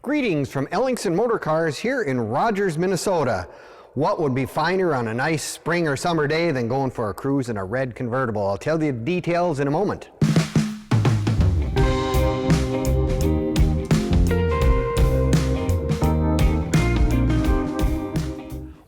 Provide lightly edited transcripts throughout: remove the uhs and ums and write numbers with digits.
Greetings from Ellingson Motorcars here in Rogers, Minnesota. What would be finer on a nice spring or summer day than going for a cruise in a red convertible? I'll tell you the details in a moment.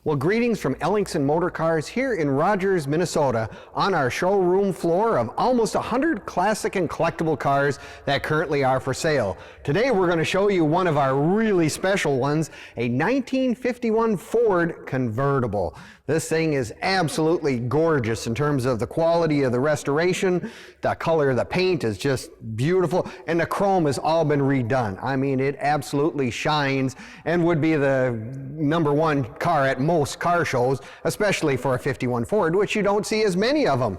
Well, greetings from Ellingson Motorcars here in Rogers, Minnesota, on our showroom floor of almost 100 classic and collectible cars that currently are for sale. Today we're going to show you one of our really special ones, a 1951 Ford convertible. This thing is absolutely gorgeous in terms of the quality of the restoration. The color of the paint is just beautiful, and the chrome has all been redone. I mean, it absolutely shines and would be the #1 car at most car shows, especially for a 51 Ford, which you don't see as many of them.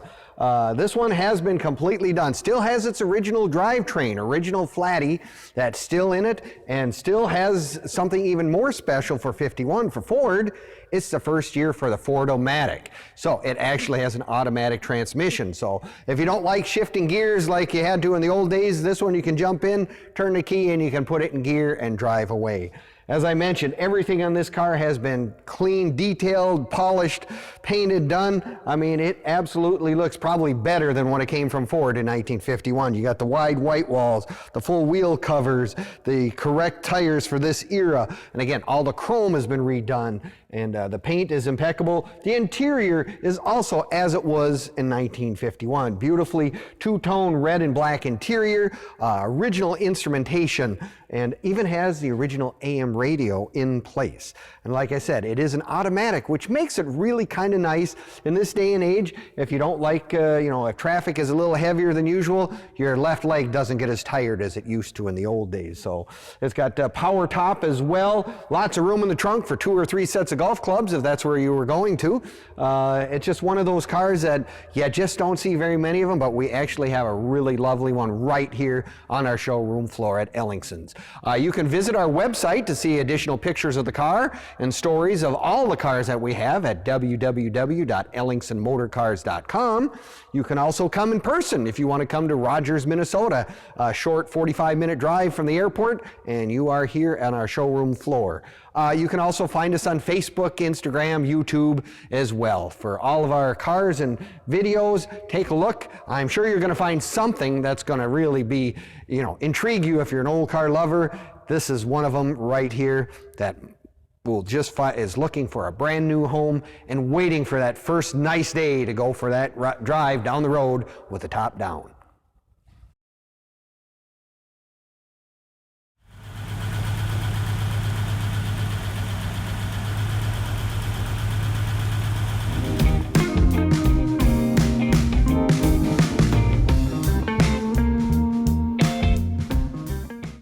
This one has been completely done. Still has its original drivetrain, original Flatty, that's still in it, and still has something even more special for 51 for Ford. It's the first year for the Ford-O-Matic. So it actually has an automatic transmission. So if you don't like shifting gears like you had to in the old days, this one you can jump in, turn the key, and you can put it in gear and drive away. As I mentioned, everything on this car has been clean, detailed, polished, painted, done. I mean, it absolutely looks probably better than when it came from Ford in 1951. You got the wide white walls, the full wheel covers, the correct tires for this era. And again, all the chrome has been redone, and the paint is impeccable. The interior is also as it was in 1951. Beautifully two-tone red and black interior, original instrumentation, and even has the original AM radio in place. And like I said, it is an automatic, which makes it really kind of nice in this day and age. If you don't like, if traffic is a little heavier than usual, your left leg doesn't get as tired as it used to in the old days. So it's got power top as well. Lots of room in the trunk for 2 or 3 sets of golf clubs if that's where you were going to. It's just one of those cars that you just don't see very many of them, but we actually have a really lovely one right here on our showroom floor at Ellingson's. You can visit our website to see additional pictures of the car and stories of all the cars that we have at www.ellingsonmotorcars.com. You can also come in person if you want to come to Rogers, Minnesota, a short 45-minute drive from the airport, and you are here on our showroom floor. You can also find us on Facebook, Instagram, YouTube as well. For all of our cars and videos, take a look. I'm sure you're going to find something that's going to really be, intrigue you if you're an old car lover. This is one of them right here that is looking for a brand new home and waiting for that first nice day to go for that drive down the road with the top down.